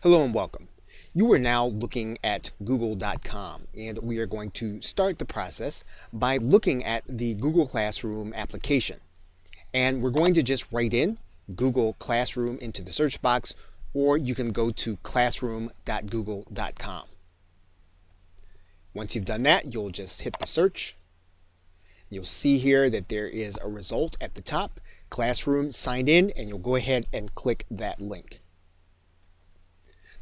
Hello and welcome. You are now looking at Google.com, and we are going to start the process by looking at the Google Classroom application. And we're going to just write in Google Classroom into the search box, or you can go to classroom.google.com. Once you've done that, you'll just hit the search. You'll see here that there is a result at the top, Classroom signed in, and you'll go ahead and click that link.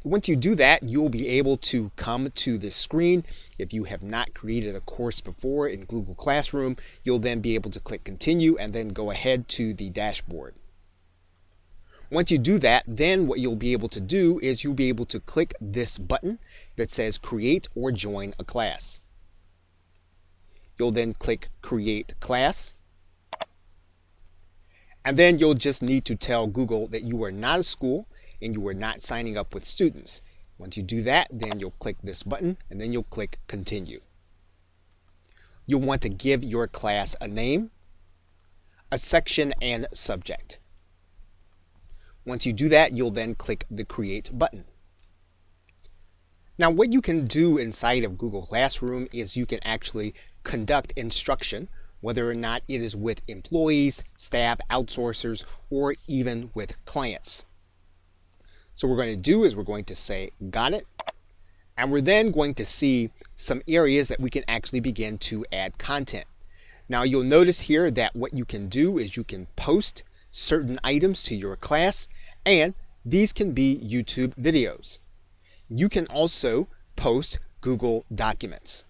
Once you do that, you'll be able to come to this screen. If you have not created a course before in Google Classroom, you'll then be able to click continue and then go ahead to the dashboard. Once you do that, then what you'll be able to do is you'll be able to click this button that says create or join a class. You'll then click create class. And then you'll just need to tell Google that you are not a school and you are not signing up with students. Once you do that, then you'll click this button and then you'll click continue. You'll want to give your class a name, a section, and subject. Once you do that, you'll then click the create button. Now what you can do inside of Google Classroom is you can actually conduct instruction, whether or not it is with employees, staff, outsourcers, or even with clients. So what we're going to do is we're going to say got it, and we're then going to see some areas that we can actually begin to add content. Now you'll notice here that what you can do is you can post certain items to your class, and these can be YouTube videos. You can also post Google Documents.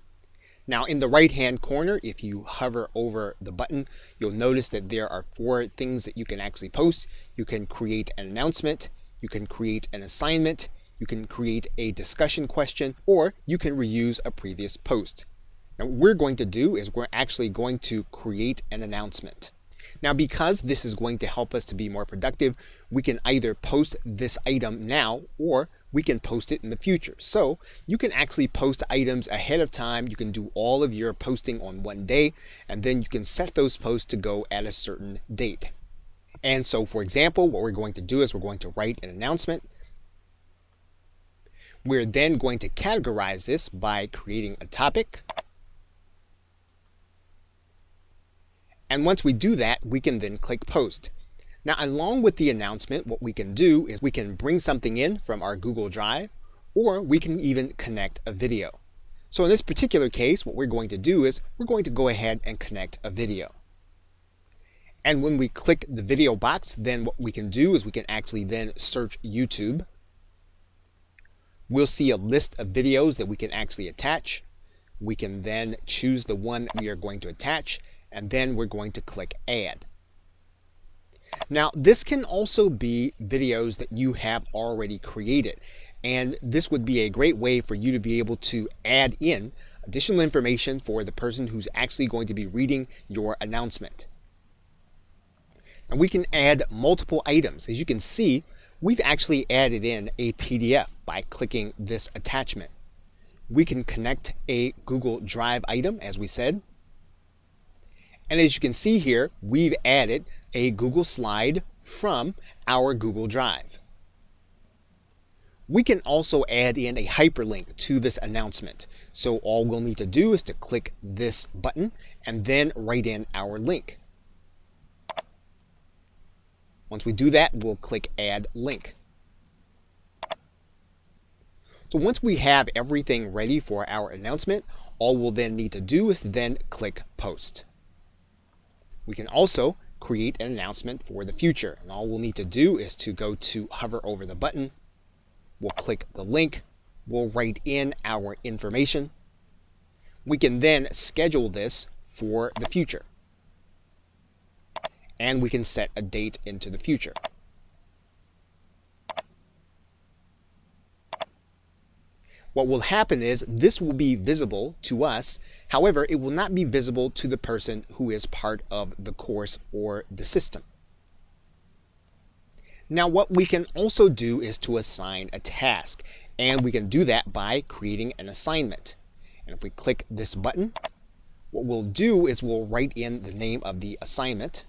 Now in the right hand corner, if you hover over the button, you'll notice that there are 4 things that you can actually post. You can create an announcement, you can create an assignment, you can create a discussion question, or you can reuse a previous post. Now what we're going to do is we're actually going to create an announcement. Now because this is going to help us to be more productive, we can either post this item now or we can post it in the future. So you can actually post items ahead of time. You can do all of your posting on one day, and then you can set those posts to go at a certain date. And so for example, what we're going to do is we're going to write an announcement. We're then going to categorize this by creating a topic. And once we do that, we can then click post. Now along with the announcement, what we can do is we can bring something in from our Google Drive, or we can even connect a video. So in this particular case, what we're going to do is we're going to go ahead and connect a video. And when we click the video box, then what we can do is we can actually then search YouTube. We'll see a list of videos that we can actually attach. We can then choose the one that we are going to attach, and then we're going to click add. Now this can also be videos that you have already created, and this would be a great way for you to be able to add in additional information for the person who's actually going to be reading your announcement. And we can add multiple items. As you can see, we've actually added in a PDF by clicking this attachment. We can connect a Google Drive item, as we said. And as you can see here, we've added a Google slide from our Google Drive. We can also add in a hyperlink to this announcement. So all we'll need to do is to click this button and then write in our link. Once we do that, we'll click add link. So once we have everything ready for our announcement, all we'll then need to do is then click post. We can also create an announcement for the future, and all we'll need to do is to go to hover over the button. We'll click the link. We'll write in our information. We can then schedule this for the future. And we can set a date into the future. What will happen is this will be visible to us. However, it will not be visible to the person who is part of the course or the system. Now what we can also do is to assign a task, and we can do that by creating an assignment. And if we click this button, what we'll do is we'll write in the name of the assignment,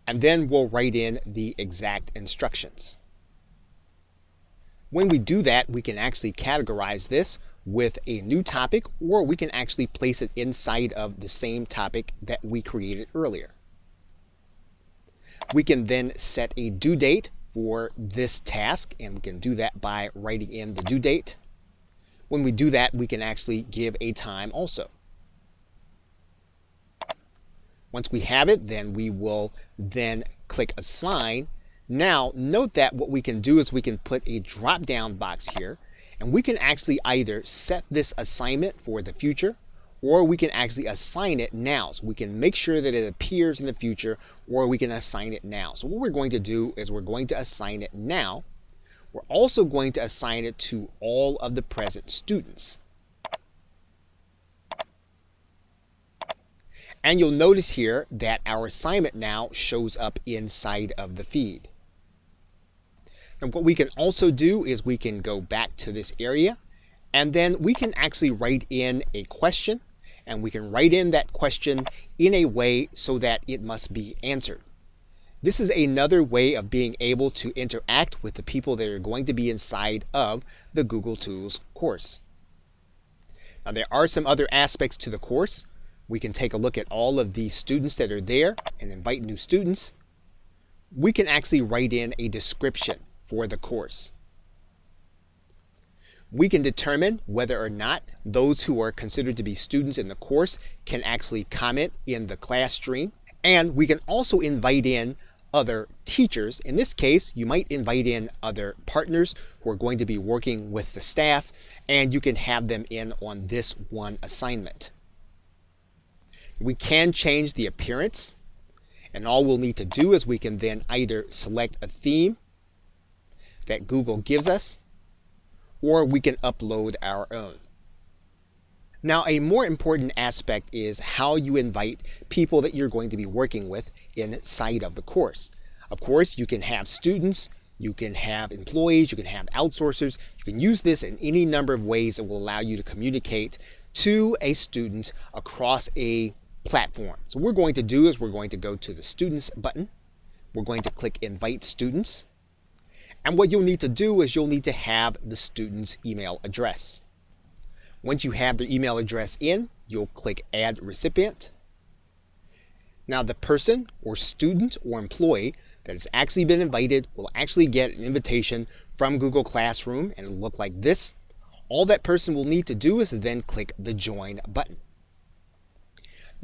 and then we'll write in the exact instructions. When we do that, we can actually categorize this with a new topic, or we can actually place it inside of the same topic that we created earlier. We can then set a due date for this task, and we can do that by writing in the due date. When we do that, we can actually give a time also. Once we have it, then we will then click Assign. Now, note that what we can do is we can put a drop-down box here, and we can actually either set this assignment for the future, or we can actually assign it now. So we can make sure that it appears in the future, or we can assign it now. So what we're going to do is we're going to assign it now. We're also going to assign it to all of the present students. And you'll notice here that our assignment now shows up inside of the feed. And what we can also do is we can go back to this area, and then we can actually write in a question, and we can write in that question in a way so that it must be answered. This is another way of being able to interact with the people that are going to be inside of the Google Tools course. Now, there are some other aspects to the course. We can take a look at all of the students that are there and invite new students. We can actually write in a description for the course. We can determine whether or not those who are considered to be students in the course can actually comment in the class stream. And we can also invite in other teachers. In this case, you might invite in other partners who are going to be working with the staff, and you can have them in on this one assignment. We can change the appearance, and all we'll need to do is we can then either select a theme that Google gives us, or we can upload our own. Now, a more important aspect is how you invite people that you're going to be working with inside of the course. Of course, you can have students, you can have employees, you can have outsourcers. You can use this in any number of ways that will allow you to communicate to a student across a platform. So what we're going to do is we're going to go to the Students button. We're going to click Invite Students. And what you'll need to do is you'll need to have the student's email address. Once you have their email address in, you'll click Add Recipient. Now, the person or student or employee that has actually been invited will actually get an invitation from Google Classroom, and it'll look like this. All that person will need to do is then click the Join button.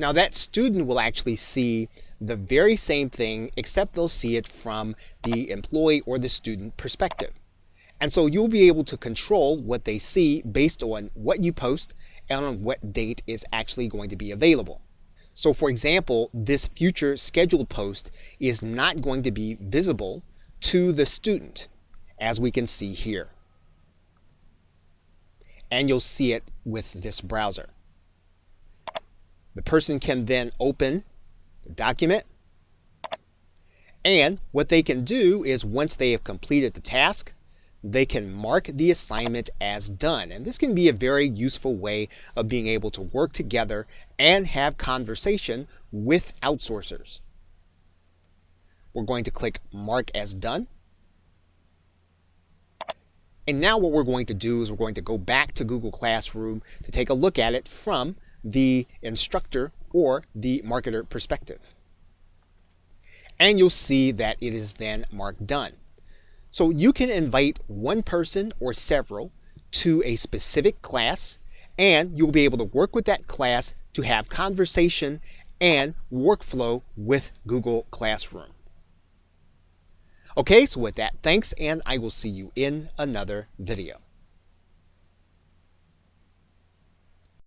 Now, that student will actually see the very same thing, except they'll see it from the employee or the student perspective. And so you'll be able to control what they see based on what you post and on what date is actually going to be available. So for example, this future scheduled post is not going to be visible to the student, as we can see here. And you'll see it with this browser. The person can then open the document, and what they can do is once they have completed the task, they can mark the assignment as done. And this can be a very useful way of being able to work together and have conversation with outsourcers. We're going to click Mark as Done. And now what we're going to do is we're going to go back to Google Classroom to take a look at it from the instructor or the marketer perspective. And you'll see that it is then marked done. So you can invite one person or several to a specific class, and you'll be able to work with that class to have conversation and workflow with Google Classroom. Okay, so with that, thanks, and I will see you in another video.